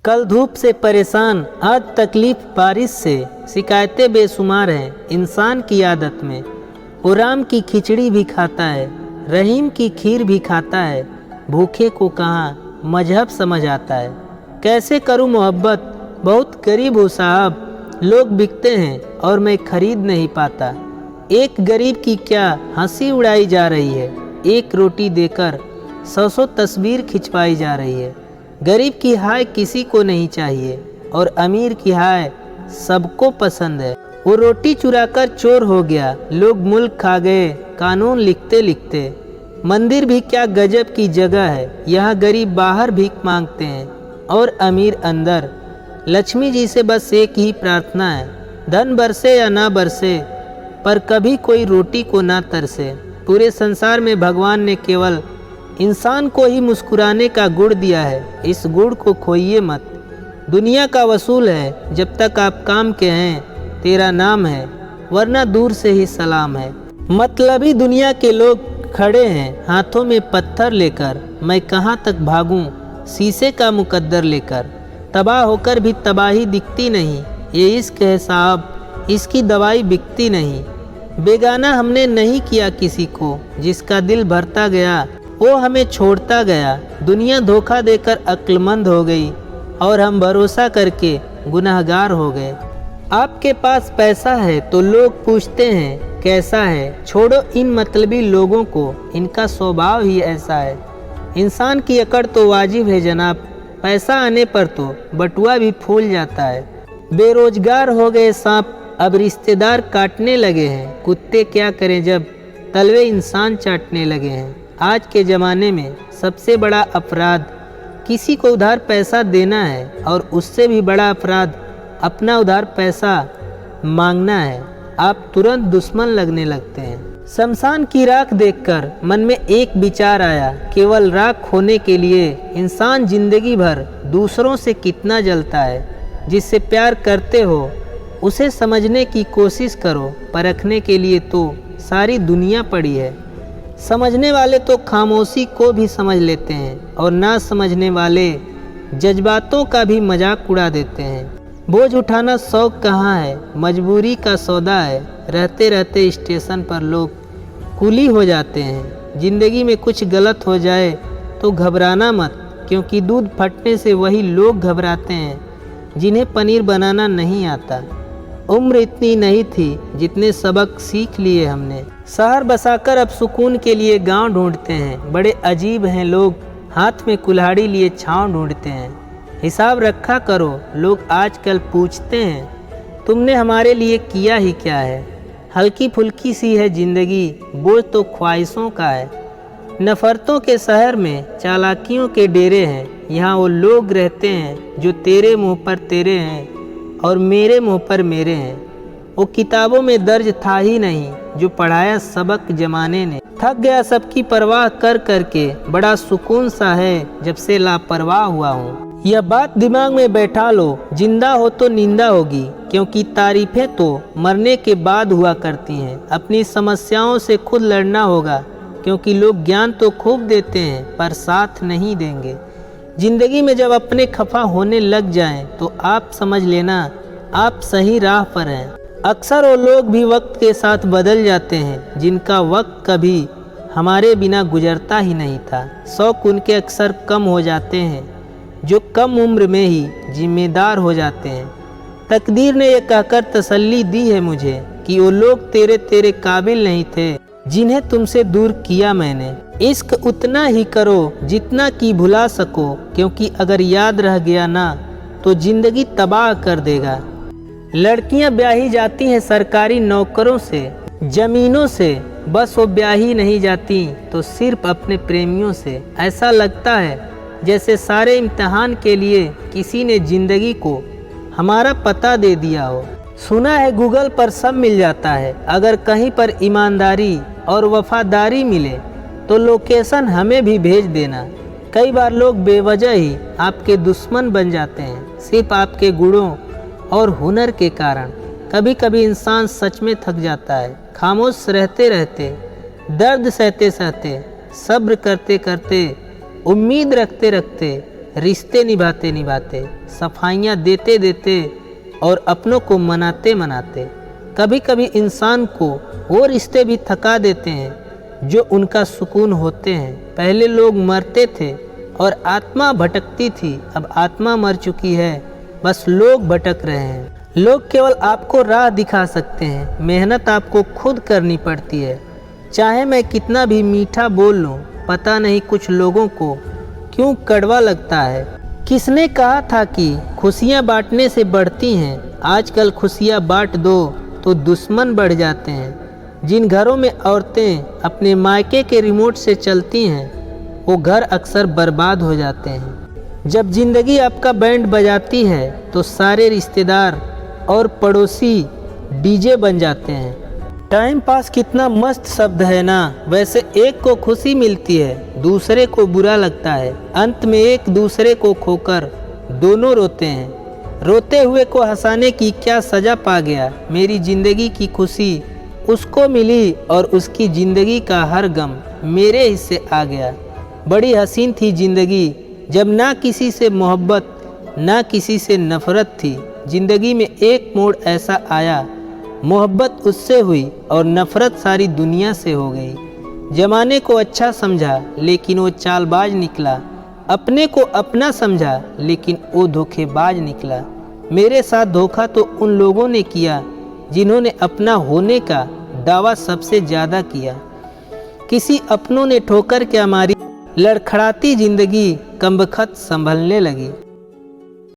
कल धूप से परेशान, आज तकलीफ बारिश से, शिकायतें बेशुमार हैं इंसान की आदत में। वो राम की खिचड़ी भी खाता है, रहीम की खीर भी खाता है, भूखे को कहाँ मजहब समझ आता है। कैसे करूँ मोहब्बत, बहुत गरीब हूँ साहब, लोग बिकते हैं और मैं खरीद नहीं पाता। एक गरीब की क्या हंसी उड़ाई जा रही है, एक रोटी देकर 100 तस्वीर खिंचवाई जा रही है। गरीब की हाय किसी को नहीं चाहिए और अमीर की हाय सबको पसंद है। वो रोटी चुराकर चोर हो गया, लोग मुल्क खा गए कानून लिखते लिखते। मंदिर भी क्या गजब की जगह है, यहाँ गरीब बाहर भीख मांगते हैं और अमीर अंदर। लक्ष्मी जी से बस एक ही प्रार्थना है, धन बरसे या ना बरसे पर कभी कोई रोटी को ना तरसे। पूरे संसार में भगवान ने केवल इंसान को ही मुस्कुराने का गुण दिया है, इस गुण को खोइए मत। दुनिया का वसूल है, जब तक आप काम के हैं तेरा नाम है, वरना दूर से ही सलाम है। मतलबी दुनिया के लोग खड़े हैं हाथों में पत्थर लेकर, मैं कहाँ तक भागूं शीशे का मुकद्दर लेकर। तबाह होकर भी तबाही दिखती नहीं, ये इश्क है साहब, इसकी दवाई बिकती नहीं। बेगाना हमने नहीं किया किसी को, जिसका दिल भरता गया वो हमें छोड़ता गया। दुनिया धोखा देकर अक्लमंद हो गई और हम भरोसा करके गुनहगार हो गए। आपके पास पैसा है तो लोग पूछते हैं कैसा है, छोड़ो इन मतलबी लोगों को, इनका स्वभाव ही ऐसा है। इंसान की अकड़ तो वाजिब है जनाब, पैसा आने पर तो बटुआ भी फूल जाता है। बेरोजगार हो गए सांप, अब रिश्तेदार काटने लगे हैं। कुत्ते क्या करें जब तलवे इंसान चाटने लगे हैं। आज के ज़माने में सबसे बड़ा अपराध किसी को उधार पैसा देना है और उससे भी बड़ा अपराध अपना उधार पैसा मांगना है। आप तुरंत दुश्मन लगने लगते हैं। शमशान की राख देखकर मन में एक विचार आया, केवल राख होने के लिए इंसान जिंदगी भर दूसरों से कितना जलता है। जिससे प्यार करते हो उसे समझने की कोशिश करो, परखने के लिए तो सारी दुनिया पड़ी है। समझने वाले तो खामोशी को भी समझ लेते हैं और ना समझने वाले जज्बातों का भी मजाक उड़ा देते हैं। बोझ उठाना शौक कहाँ है, मजबूरी का सौदा है। रहते रहते स्टेशन पर लोग कुली हो जाते हैं। ज़िंदगी में कुछ गलत हो जाए तो घबराना मत, क्योंकि दूध फटने से वही लोग घबराते हैं जिन्हें पनीर बनाना नहीं आता। उम्र इतनी नहीं थी जितने सबक सीख लिए हमने। शहर बसाकर अब सुकून के लिए गांव ढूंढते हैं। बड़े अजीब हैं लोग, हाथ में कुल्हाड़ी लिए छांव ढूंढते हैं। हिसाब रखा करो, लोग आजकल पूछते हैं तुमने हमारे लिए किया ही क्या है। हल्की फुल्की सी है ज़िंदगी, बोझ तो ख्वाहिशों का है। नफ़रतों के शहर में चालाकियों के डेरे हैं। यहाँ वो लोग रहते हैं जो तेरे मुँह पर तेरे हैं और मेरे मुँह पर मेरे हैं। वो किताबों में दर्ज था ही नहीं जो पढ़ाया सबक जमाने ने। थक गया सबकी परवाह कर करके, बड़ा सुकून सा है जब से लापरवाह हुआ हूँ। यह बात दिमाग में बैठा लो, जिंदा हो तो निंदा होगी, क्योंकि तारीफें तो मरने के बाद हुआ करती हैं। अपनी समस्याओं से खुद लड़ना होगा, क्योंकि लोग ज्ञान तो खूब देते हैं पर साथ नहीं देंगे। जिंदगी में जब अपने खफा होने लग जाएं तो आप समझ लेना आप सही राह पर हैं। अक्सर वो लोग भी वक्त के साथ बदल जाते हैं जिनका वक्त कभी हमारे बिना गुजरता ही नहीं था। शौक उनके अक्सर कम हो जाते हैं जो कम उम्र में ही जिम्मेदार हो जाते हैं। तकदीर ने यह कहकर तसल्ली दी है मुझे कि वो लोग तेरे काबिल नहीं थे जिन्हें तुमसे दूर किया मैंने। इश्क उतना ही करो जितना कि भुला सको, क्योंकि अगर याद रह गया ना तो जिंदगी तबाह कर देगा। लड़कियां ब्याही जाती हैं सरकारी नौकरों से, जमीनों से, बस वो ब्याही नहीं जाती तो सिर्फ अपने प्रेमियों से। ऐसा लगता है जैसे सारे इम्तिहान के लिए किसी ने जिंदगी को हमारा पता दे दिया हो। सुना है गूगल पर सब मिल जाता है, अगर कहीं पर ईमानदारी और वफादारी मिले तो लोकेशन हमें भी भेज देना। कई बार लोग बेवजह ही आपके दुश्मन बन जाते हैं, सिर्फ आपके गुणों और हुनर के कारण। कभी कभी इंसान सच में थक जाता है, खामोश रहते रहते, दर्द सहते सहते, सब्र करते करते, उम्मीद रखते रखते, रिश्ते निभाते निभाते, सफाइयाँ देते देते और अपनों को मनाते मनाते कभी कभी इंसान को वो रिश्ते भी थका देते हैं जो उनका सुकून होते हैं। पहले लोग मरते थे और आत्मा भटकती थी, अब आत्मा मर चुकी है, बस लोग भटक रहे हैं। लोग केवल आपको राह दिखा सकते हैं, मेहनत आपको खुद करनी पड़ती है। चाहे मैं कितना भी मीठा बोल लूँ, पता नहीं कुछ लोगों को क्यों कड़वा लगता है। किसने कहा था कि खुशियाँ बांटने से बढ़ती हैं? आजकल खुशियाँ बांट दो तो दुश्मन बढ़ जाते हैं। जिन घरों में औरतें अपने मायके के रिमोट से चलती हैं, वो घर अक्सर बर्बाद हो जाते हैं। जब ज़िंदगी आपका बैंड बजाती है तो सारे रिश्तेदार और पड़ोसी डीजे बन जाते हैं। टाइम पास कितना मस्त शब्द है ना, वैसे एक को खुशी मिलती है, दूसरे को बुरा लगता है। अंत में एक दूसरे को खोकर दोनों रोते हैं। रोते हुए को हंसाने की क्या सज़ा पा गया। मेरी ज़िंदगी की खुशी उसको मिली और उसकी ज़िंदगी का हर गम मेरे हिस्से आ गया। बड़ी हसीन थी ज़िंदगी जब ना किसी से मोहब्बत ना किसी से नफ़रत थी। ज़िंदगी में एक मोड़ ऐसा आया, मोहब्बत उससे हुई और नफ़रत सारी दुनिया से हो गई। ज़माने को अच्छा समझा लेकिन वो चालबाज निकला, अपने को अपना समझा लेकिन वो धोखेबाज निकला। मेरे साथ धोखा तो उन लोगों ने किया जिन्होंने अपना होने का दावा सबसे ज़्यादा किया। किसी अपनों ने ठोकर क्या मारी, लड़खड़ाती ज़िंदगी कमबख्त संभलने लगी।